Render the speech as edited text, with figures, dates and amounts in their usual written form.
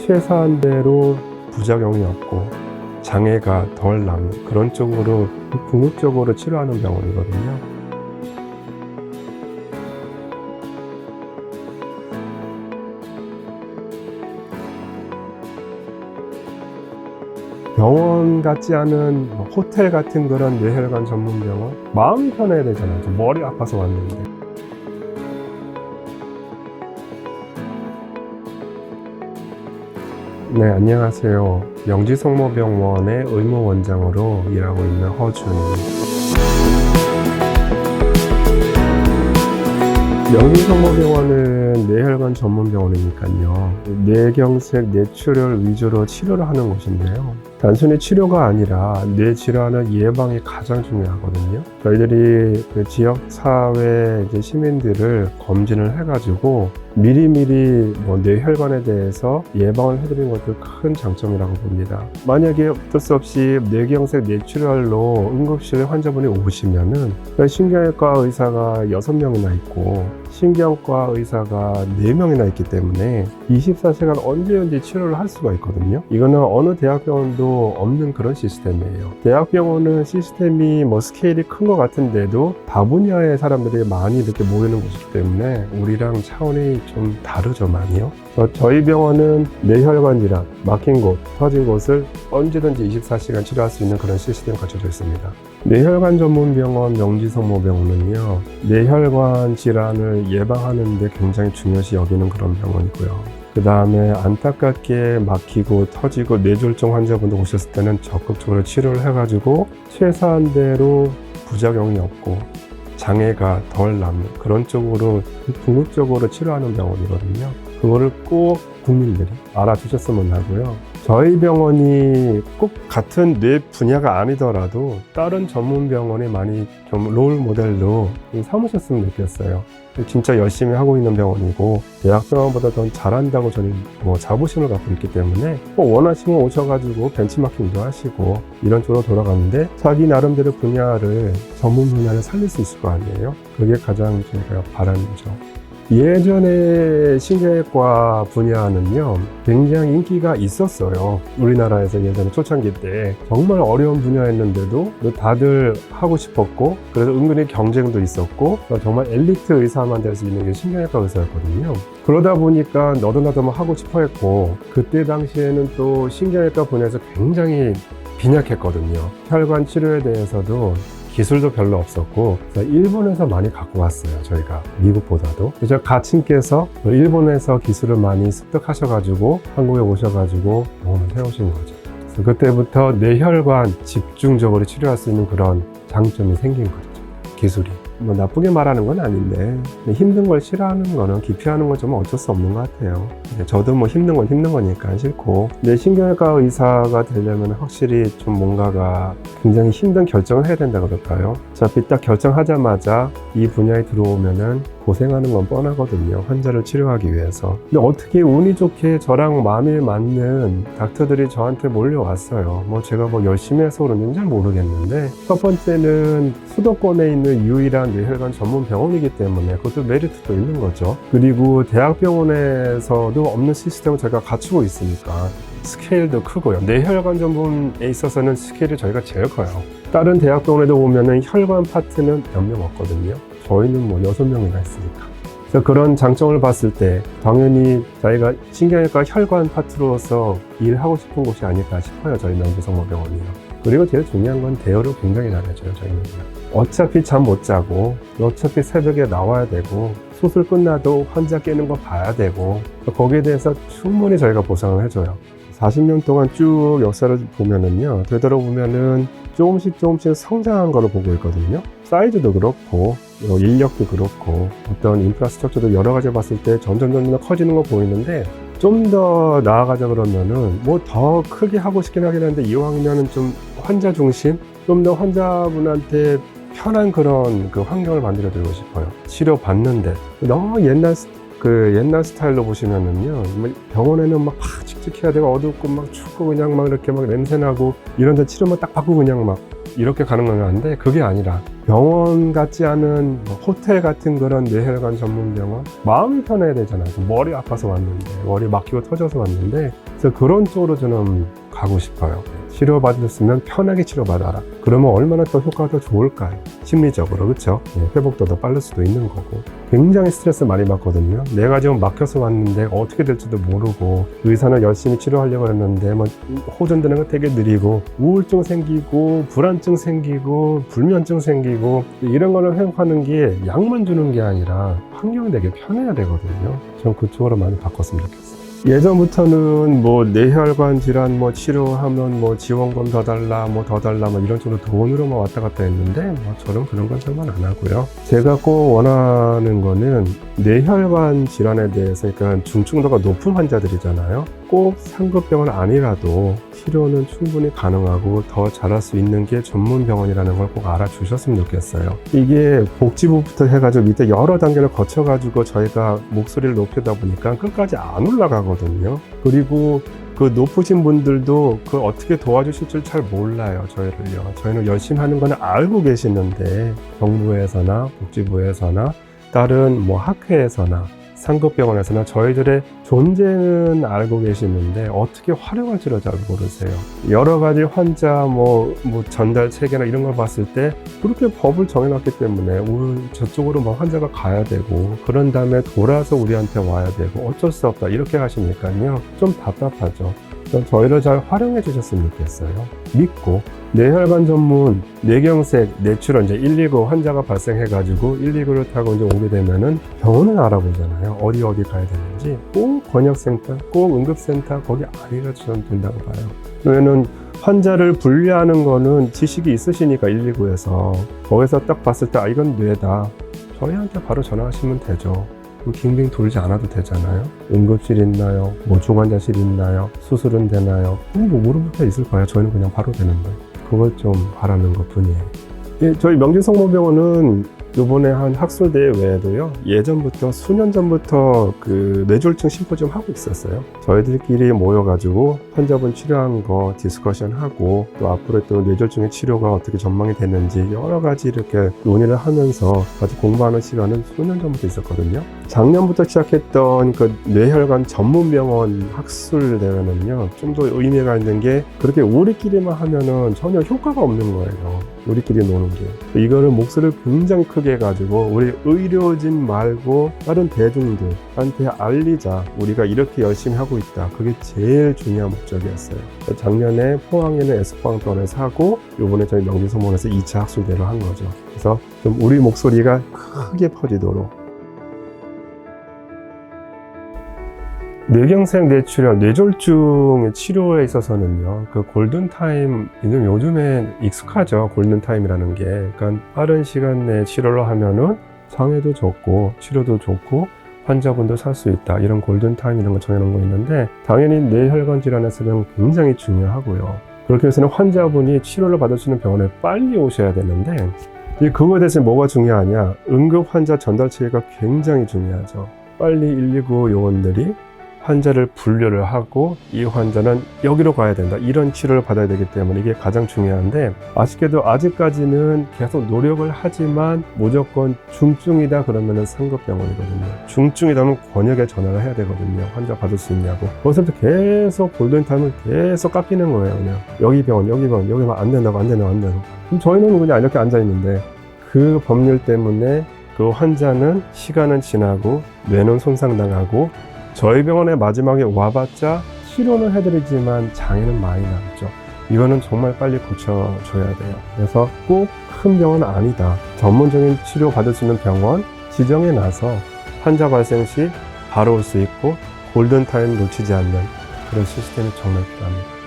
최소한대로 부작용이 없고 장애가 덜 남는 그런 쪽으로 궁극적으로 치료하는 병원이거든요. 병원 같지 않은 호텔 같은 그런 뇌혈관 전문 병원, 마음이 편해야 되잖아요. 저 머리 아파서 왔는데. 네, 안녕하세요. 명지성모병원의 의무원장으로 일하고 있는 허준입니다. 명지성모병원은 뇌혈관 전문 병원이니까요. 뇌경색, 뇌출혈 위주로 치료를 하는 곳인데요. 단순히 치료가 아니라 뇌 질환의 예방이 가장 중요하거든요. 저희들이 그 지역 사회 시민들을 검진을 해가지고 미리미리 뇌혈관에 대해서 예방을 해드리는 것도 큰 장점이라고 봅니다. 만약에 어쩔 수 없이 뇌경색, 뇌출혈로 응급실 환자분이 오시면은 신경외과 의사가 6명이나 있고 신경과 의사가 4명이나 있기 때문에 24시간 언제든지 치료를 할 수가 있거든요. 이거는 어느 대학병원도 없는 그런 시스템이에요. 대학병원은 시스템이 스케일이 큰 것 같은데도 다분야의 사람들이 많이 이렇게 모이는 곳이기 때문에 우리랑 차원이 좀 다르죠, 많이요. 저희 병원은 뇌혈관 질환, 막힌 곳, 터진 곳을 언제든지 24시간 치료할 수 있는 그런 시스템이 갖춰져 있습니다. 뇌혈관 전문 병원 명지성모병원은요, 뇌혈관 질환을 예방하는 데 굉장히 중요시 여기는 그런 병원이고요. 그 다음에 안타깝게 막히고 터지고 뇌졸중 환자분들 오셨을 때는 적극적으로 치료를 해가지고 최소한대로 부작용이 없고 장애가 덜 남는 그런 쪽으로 궁극적으로 치료하는 병원이거든요. 그거를 꼭 국민들이 알아주셨으면 하고요. 저희 병원이 꼭 같은 뇌 분야가 아니더라도 다른 전문 병원에 많이 좀 롤 모델로 삼으셨으면 좋겠어요. 진짜 열심히 하고 있는 병원이고 대학병원보다 더 잘한다고 저는 자부심을 갖고 있기 때문에 원하시면 오셔가지고 벤치마킹도 하시고 이런 쪽으로 돌아가는데 자기 나름대로 분야를 전문 분야를 살릴 수 있을 거 아니에요. 그게 가장 제가 바라는 점. 예전에 신경외과 분야는요 굉장히 인기가 있었어요. 우리나라에서 예전에 초창기 때 정말 어려운 분야였는데도 다들 하고 싶었고 그래서 은근히 경쟁도 있었고 정말 엘리트 의사만 될 수 있는 게 신경외과 의사였거든요. 그러다 보니까 너도 나도 하고 싶어 했고 그때 당시에는 또 신경외과 분야에서 굉장히 빈약했거든요. 혈관 치료에 대해서도 기술도 별로 없었고 일본에서 많이 갖고 왔어요. 저희가 미국보다도. 그래서 가친께서 일본에서 기술을 많이 습득하셔가지고 한국에 오셔가지고 병원을 세우신 거죠. 그래서 그때부터 뇌혈관 집중적으로 치료할 수 있는 그런 장점이 생긴 거죠. 기술이. 나쁘게 말하는 건 아닌데 힘든 걸 싫어하는 거는 기피하는 건 좀 어쩔 수 없는 것 같아요. 저도 힘든 건 힘든 거니까 싫고 내 신경외과 의사가 되려면 확실히 좀 뭔가가 굉장히 힘든 결정을 해야 된다 그럴까요? 어차피 딱 결정하자마자 이 분야에 들어오면은 고생하는 건 뻔하거든요. 환자를 치료하기 위해서. 근데 어떻게 운이 좋게 저랑 마음에 맞는 닥터들이 저한테 몰려왔어요. 제가 열심히 해서 그런지는 잘 모르겠는데 첫 번째는 수도권에 있는 유일한 뇌혈관 전문 병원이기 때문에 그것도 메리트도 있는 거죠. 그리고 대학병원에서도 없는 시스템을 저희가 갖추고 있으니까 스케일도 크고요. 뇌혈관 전문에 있어서는 스케일이 저희가 제일 커요. 다른 대학병원에도 보면은 혈관 파트는 몇 명 없거든요. 저희는 6명이나 있으니까. 그래서 그런 장점을 봤을 때 당연히 저희가 신경외과 혈관 파트로서 일하고 싶은 곳이 아닐까 싶어요. 저희 명지성모병원이요. 그리고 제일 중요한 건 대여를 굉장히 잘해줘요. 저희는 어차피 잠 못 자고 어차피 새벽에 나와야 되고 수술 끝나도 환자 깨는 거 봐야 되고 거기에 대해서 충분히 저희가 보상을 해줘요. 40년 동안 쭉 역사를 보면은요, 되돌아보면은 조금씩 성장한 거를 보고 있거든요. 사이즈도 그렇고, 인력도 그렇고, 어떤 인프라스트럭처도 여러 가지 봤을 때 점점 커지는 거 보이는데, 좀 더 나아가자 그러면은, 더 크게 하고 싶긴 하긴 한데, 이왕이면은 좀 환자 중심? 좀 더 환자분한테 편한 그런 환경을 만들어 드리고 싶어요. 치료 받는데. 너무 옛날 스타일로 보시면은요, 병원에는 막 칙칙해야 되고 어둡고 막 춥고 그냥 막 이렇게 막 냄새나고 이런데 치료만 딱 받고 그냥 막 이렇게 가는 건 아닌데 그게 아니라 병원 같지 않은 뭐 호텔 같은 그런 뇌혈관 전문 병원 마음이 편해야 되잖아요. 머리 아파서 왔는데 머리 막히고 터져서 왔는데 그래서 그런 쪽으로 저는 가고 싶어요. 치료받았으면 편하게 치료받아라. 그러면 얼마나 더 효과가 더 좋을까요? 심리적으로 그렇죠? 회복도 더 빠를 수도 있는 거고 굉장히 스트레스 많이 받거든요. 내가 지금 막혀서 왔는데 어떻게 될지도 모르고 의사는 열심히 치료하려고 했는데 뭐 호전되는 거 되게 느리고 우울증 생기고 불안증 생기고 불면증 생기고 이런 거를 회복하는 게 약만 주는 게 아니라 환경이 되게 편해야 되거든요. 전 그쪽으로 많이 바꿨으면 좋겠어요. 예전부터는 뭐 뇌혈관 질환 뭐 치료하면 뭐 지원금 더 달라 뭐 더 달라 뭐 이런 식으로 돈으로만 왔다 갔다 했는데 뭐 저는 그런 건 정말 안 하고요. 제가 꼭 원하는 거는 뇌혈관 질환에 대해서 그러니까 중증도가 높은 환자들이잖아요. 꼭 상급병원 아니라도 치료는 충분히 가능하고 더 잘할 수 있는 게 전문 병원이라는 걸 꼭 알아주셨으면 좋겠어요. 이게 복지부부터 해가지고 밑에 여러 단계를 거쳐가지고 저희가 목소리를 높이다 보니까 끝까지 안 올라가거든요. 그리고 그 높으신 분들도 그 어떻게 도와주실 줄 잘 몰라요. 저희는 열심히 하는 거는 알고 계시는데 정부에서나 복지부에서나 다른 뭐 학회에서나 상급병원에서나 저희들의 존재는 알고 계시는데 어떻게 활용할지를 잘 모르세요. 여러 가지 환자 뭐 전달 체계나 이런 걸 봤을 때 그렇게 법을 정해놨기 때문에 우리 저쪽으로 뭐 환자가 가야 되고 그런 다음에 돌아서 우리한테 와야 되고 어쩔 수 없다 이렇게 하시니까요 좀 답답하죠. 저희를 잘 활용해 주셨으면 좋겠어요. 믿고 뇌혈관 전문 뇌경색 뇌출혈 이제 119 환자가 발생해가지고 119를 타고 이제 오게 되면은 병원을 알아보잖아요. 어디 가야 되는지 꼭 권역센터, 꼭 응급센터 거기 알려주셔도 된다고 봐요. 왜냐면 환자를 분류하는 거는 지식이 있으시니까 119에서 거기서 딱 봤을 때 이건 뇌다. 저희한테 바로 전화하시면 되죠. 빙빙 돌지 않아도 되잖아요. 응급실 있나요? 뭐 중환자실 있나요? 수술은 되나요? 뭐 물어볼 게 있을 거예요. 저희는 그냥 바로 되는데 그걸 좀 바라는 것 뿐이에요. 예, 저희 명진성모병원은 이번에 한 학술대회 외에도요 예전부터 수년 전부터 그 뇌졸중 심포지엄 하고 있었어요. 저희들끼리 모여가지고 환자분 치료한 거 디스커션 하고 또 앞으로 또 뇌졸중의 치료가 어떻게 전망이 되는지 여러 가지 이렇게 논의를 하면서 같이 공부하는 시간은 수년 전부터 있었거든요. 작년부터 시작했던 그 뇌혈관 전문병원 학술대회는요 좀 더 의미가 있는 게 그렇게 우리끼리만 하면은 전혀 효과가 없는 거예요. 우리끼리 노는 게. 이거를 목소리를 굉장히 크게 해가지고 우리 의료진 말고 다른 대중들한테 알리자. 우리가 이렇게 열심히 하고 있다. 그게 제일 중요한 목적이었어요. 작년에 포항에는 에스파항병원에서 하고 요번에 저희 명진성모병원에서 2차 학술대회를 한 거죠. 그래서 좀 우리 목소리가 크게 퍼지도록 뇌경색 뇌출혈, 뇌졸중의 치료에 있어서는요, 그 골든타임, 요즘에 익숙하죠, 골든타임이라는 게. 그러니까 빠른 시간 내에 치료를 하면은 장애도 적고, 치료도 좋고, 환자분도 살 수 있다. 이런 골든타임 이런 거 정해놓은 거 있는데, 당연히 뇌혈관 질환에서는 굉장히 중요하고요. 그렇게 해서는 환자분이 치료를 받을 수 있는 병원에 빨리 오셔야 되는데, 그거에 대해서 뭐가 중요하냐? 응급 환자 전달 체계가 굉장히 중요하죠. 빨리 119 요원들이 환자를 분류를 하고 이 환자는 여기로 가야 된다 이런 치료를 받아야 되기 때문에 이게 가장 중요한데 아쉽게도 아직까지는 계속 노력을 하지만 무조건 중증이다 그러면은 상급병원이거든요. 중증이라면 권역에 전화를 해야 되거든요. 환자 받을 수 있냐고. 거기서부터 계속 골든타임을 계속 깎이는 거예요. 그냥 여기 병원 여기만 안 된다고 그럼 저희는 그냥 이렇게 앉아있는데 그 법률 때문에 그 환자는 시간은 지나고 뇌는 손상당하고 저희 병원에 마지막에 와봤자 치료는 해드리지만 장애는 많이 남죠. 이거는 정말 빨리 고쳐줘야 돼요. 그래서 꼭 큰 병원은 아니다. 전문적인 치료 받을 수 있는 병원 지정해 놔서 환자 발생 시 바로 올 수 있고 골든타임 놓치지 않는 그런 시스템이 정말 필요합니다.